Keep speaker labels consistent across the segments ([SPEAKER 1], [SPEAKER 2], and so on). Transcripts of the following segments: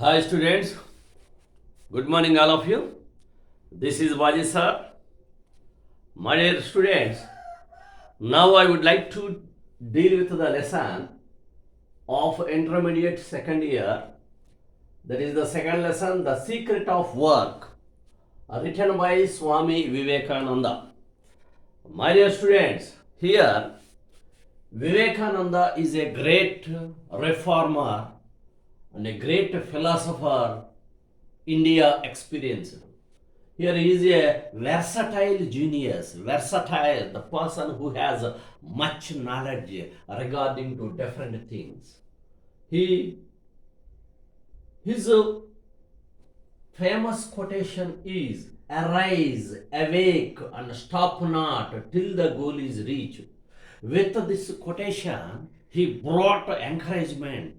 [SPEAKER 1] Hi students, good morning all of you. This is Baji sir. My dear students, now I would like to deal with the lesson of intermediate second year. That is the second lesson, The Secret of Work, written by Swami Vivekananda. My dear students, here Vivekananda is a great reformer and a great philosopher India experienced. Here he is a versatile genius, versatile, the person who has much knowledge regarding to different things. He his famous quotation is arise, awake, and stop not till the goal is reached. With this quotation, he brought encouragement.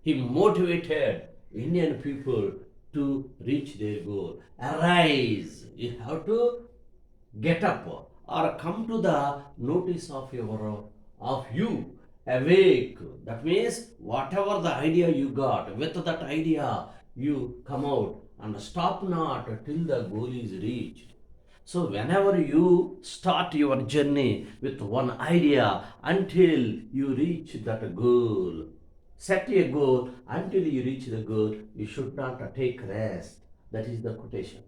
[SPEAKER 1] He motivated Indian people to reach their goal. Arise. You have to get up or come to the notice of you. Awake. That means whatever the idea you got, with that idea you come out and stop not till the goal is reached. So, whenever you start your journey with one idea until you reach that goal, set a goal until you reach the goal, you should not take rest. That is the quotation.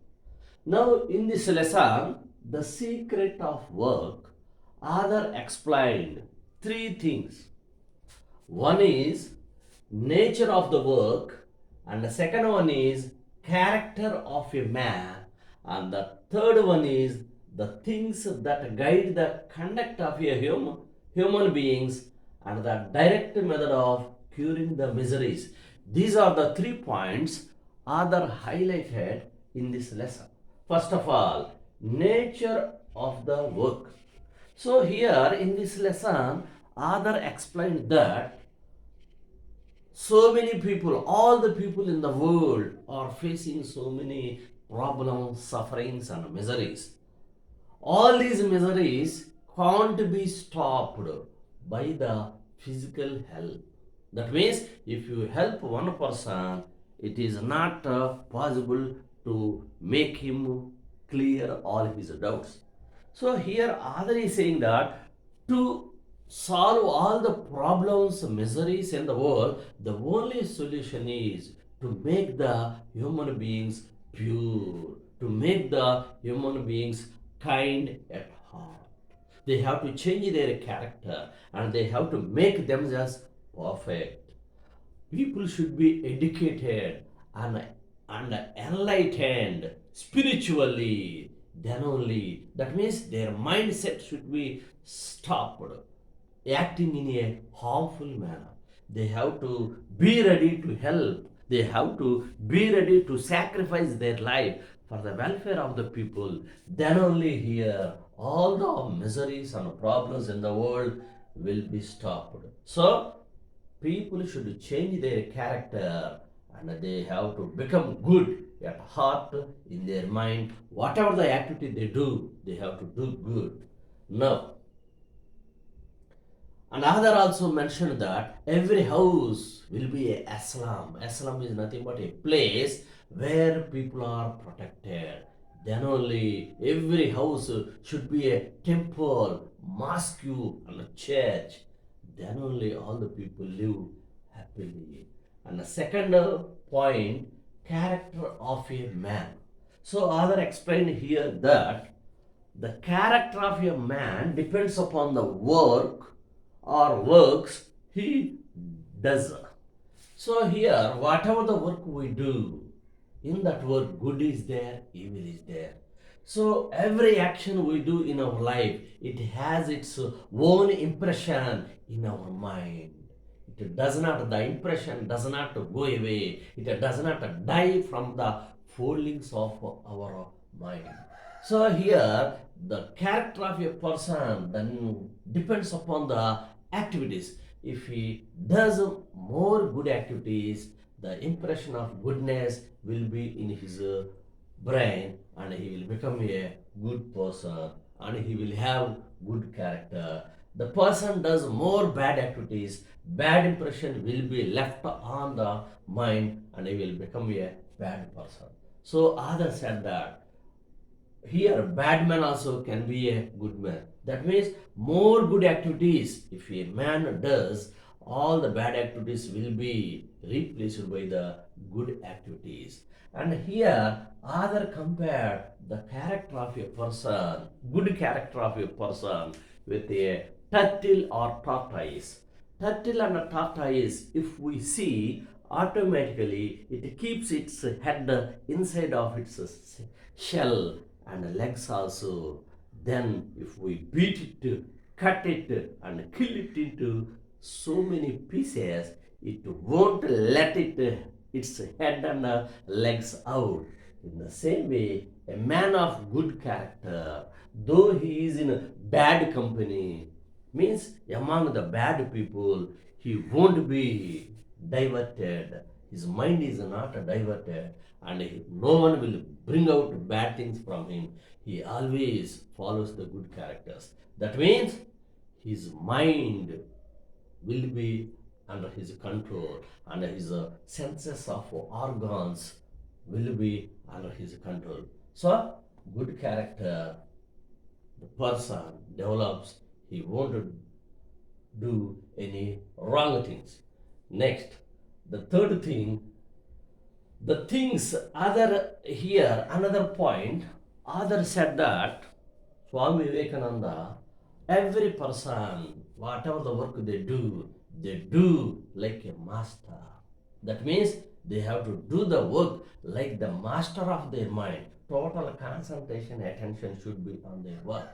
[SPEAKER 1] Now, in this lesson, the secret of work, other explained three things. One is nature of the work, and the second one is character of a man, and the third one is the things that guide the conduct of a human beings and the direct method of curing the miseries. These are the 3 points other highlighted in this lesson. First of all, nature of the work. So here in this lesson, other explained that so many people, all the people in the world are facing so many problems, sufferings, and miseries. All these miseries can't be stopped by the physical help. That means if you help one person, it is not possible to make him clear all his doubts. So here Adar is saying that to solve all the problems, miseries in the world, the only solution is to make the human beings pure, to make the human beings kind at heart. They have to change their character and they have to make themselves perfect. People should be educated and enlightened spiritually. Then only, that means their mindset should be stopped acting in a harmful manner. They have to be ready to help. They have to be ready to sacrifice their life for the welfare of the people. Then only here all the miseries and problems in the world will be stopped. So people should change their character and they have to become good at heart, in their mind. Whatever the activity they do, they have to do good. Now, and other also mentioned that every house will be a asylum. Asylum is nothing but a place where people are protected. Then only every house should be a temple, mosque, and a church. Then only all the people live happily. And the second point, character of a man. So, other explained here that the character of a man depends upon the work or works he does. So here, whatever the work we do, in that work, good is there, evil is there. So every action we do in our life, it has its own impression in our mind. It does not, the impression does not go away. It does not die from the foldings of our mind. So here, the character of a person then depends upon the activities. If he does more good activities, the impression of goodness will be in his brain and he will become a good person and he will have good character. the person does more bad activities, bad impression will be left on the mind and he will become a bad person. So others said that here bad man also can be a good man. That means more good activities. If a man does, all the bad activities will be replaced by the good activities. And here other compare the character of a person, good character of a person, with a turtle or tortoise. Turtle and a tortoise, if we see, automatically it keeps its head inside of its shell and legs also. Then, if we beat it, cut it, and kill it into so many pieces, it won't let its head and legs out. In the same way, a man of good character, though he is in bad company, means among the bad people, he won't be diverted. His mind is not diverted, and no one will bring out bad things from him. He always follows the good characters. That means his mind will be under his control, and his senses of organs will be under his control. So, good character, the person develops, he won't do any wrong things. Next, the third thing, the things other here, another point, other said that Swami Vivekananda, every person, whatever the work they do like a master. That means they have to do the work like the master of their mind. Total concentration, attention should be on their work.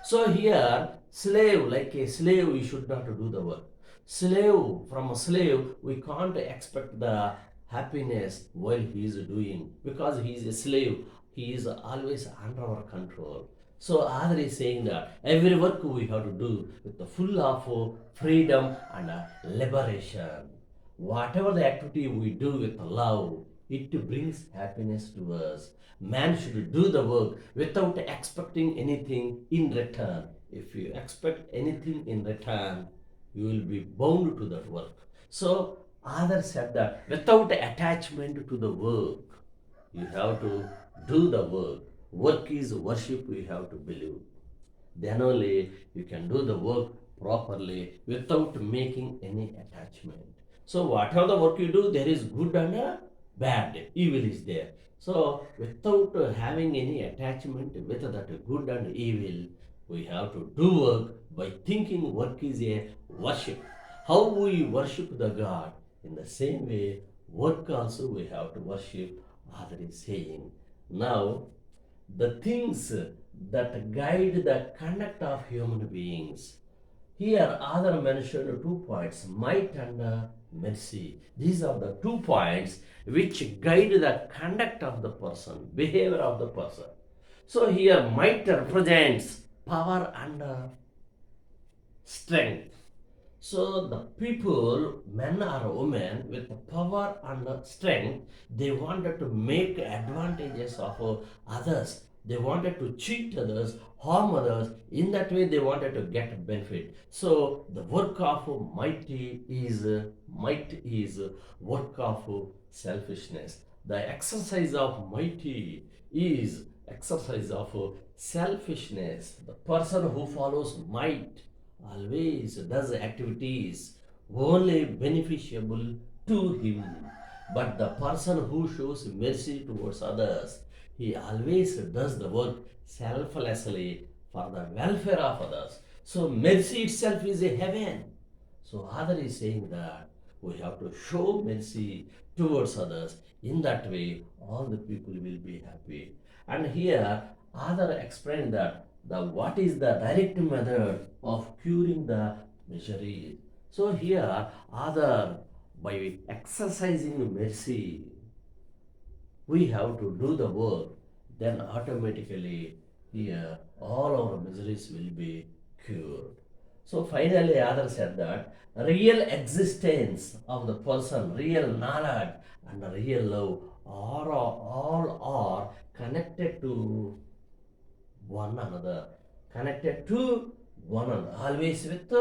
[SPEAKER 1] So here, slave, like a slave, we should not do the work. Slave, from a slave, we can't expect the happiness while he is doing because he is a slave. He is always under our control. So Adar is saying that every work we have to do with the full of freedom and liberation. Whatever the activity we do with love, it brings happiness to us. Man should do the work without expecting anything in return. If you expect anything in return, you will be bound to that work. So, others said that without attachment to the work, you have to do the work. Work is worship, you have to believe. Then only you can do the work properly without making any attachment. So whatever the work you do, there is good and bad, evil is there. So without having any attachment with that good and evil, we have to do work by thinking work is a worship. How we worship the God, in the same way, work also we have to worship. Other is saying. Now, the things that guide the conduct of human beings. Here, other mentioned 2 points, might and mercy. These are the 2 points which guide the conduct of the person, behavior of the person. So, here, might represents power and strength. So the people, men or women, with power and strength, they wanted to make advantages of others. They wanted to cheat others, harm others. In that way, they wanted to get benefit. So the work of might is work of selfishness. The exercise of mighty is exercise of selfishness. The person who follows might always does activities only beneficiable to him. But the person who shows mercy towards others, he always does the work selflessly for the welfare of others. So mercy itself is a heaven. So other is saying that we have to show mercy towards others. In that way, all the people will be happy. And here, other explain that the what is the direct method of curing the misery. So here, other by exercising mercy, we have to do the work. Then automatically, here all our miseries will be cured. So finally, others said that real existence of the person, real knowledge, and real love all are connected to one another, connected to one and always with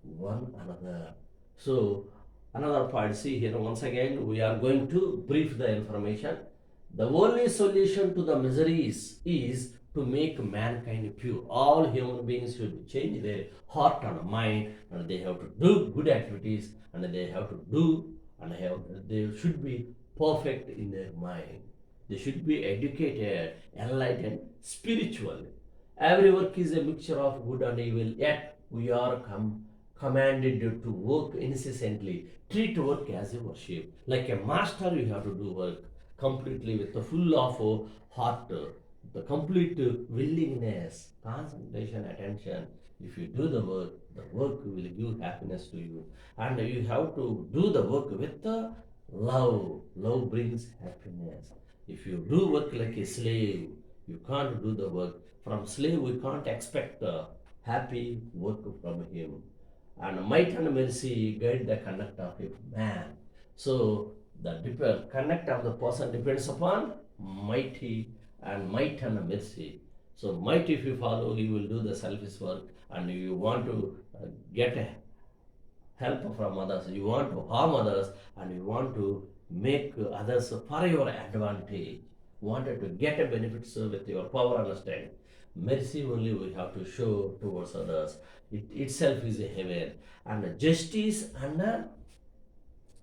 [SPEAKER 1] one another. So another part, see here once again we are going to brief the information. The only solution to the miseries is to make mankind pure. All human beings should change their heart and mind, and they have to do good activities, and they have to do and they should be perfect in their mind. They should be educated, enlightened, spiritually. Every work is a mixture of good and evil, yet we are commanded to work incessantly. Treat work as a worship. Like a master, you have to do work completely with the full of heart, the complete willingness, concentration, attention. If you do the work will give happiness to you. And you have to do the work with the love. Love brings happiness. If you do work like a slave, you can't do the work. From slave, we can't expect happy work from him. And might and mercy guide the conduct of a man. So the conduct of the person depends upon mighty and might and mercy. So might, if you follow, you will do the selfish work, and you want to get a help from others, you want to harm others, and you want to make others for your advantage, wanted to get a benefits with your power and strength. Mercy only we have to show towards others. It itself is a heaven. And justice and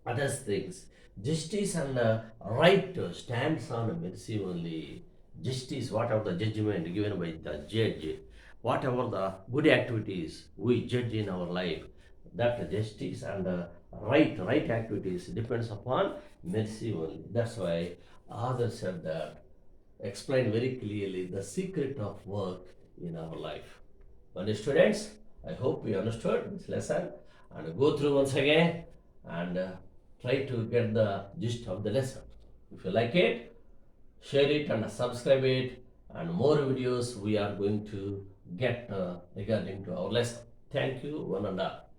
[SPEAKER 1] other things. Justice and right stands on mercy only. Justice, whatever the judgment given by the judge, whatever the good activities we judge in our life, that justice and right activities depends upon mercy only. That's why others said that, explain very clearly the secret of work in our life. Well, students, I hope you understood this lesson and go through once again and try to get the gist of the lesson. If you like it, share it and subscribe it, and more videos we are going to get regarding to our lesson. Thank you, one and all.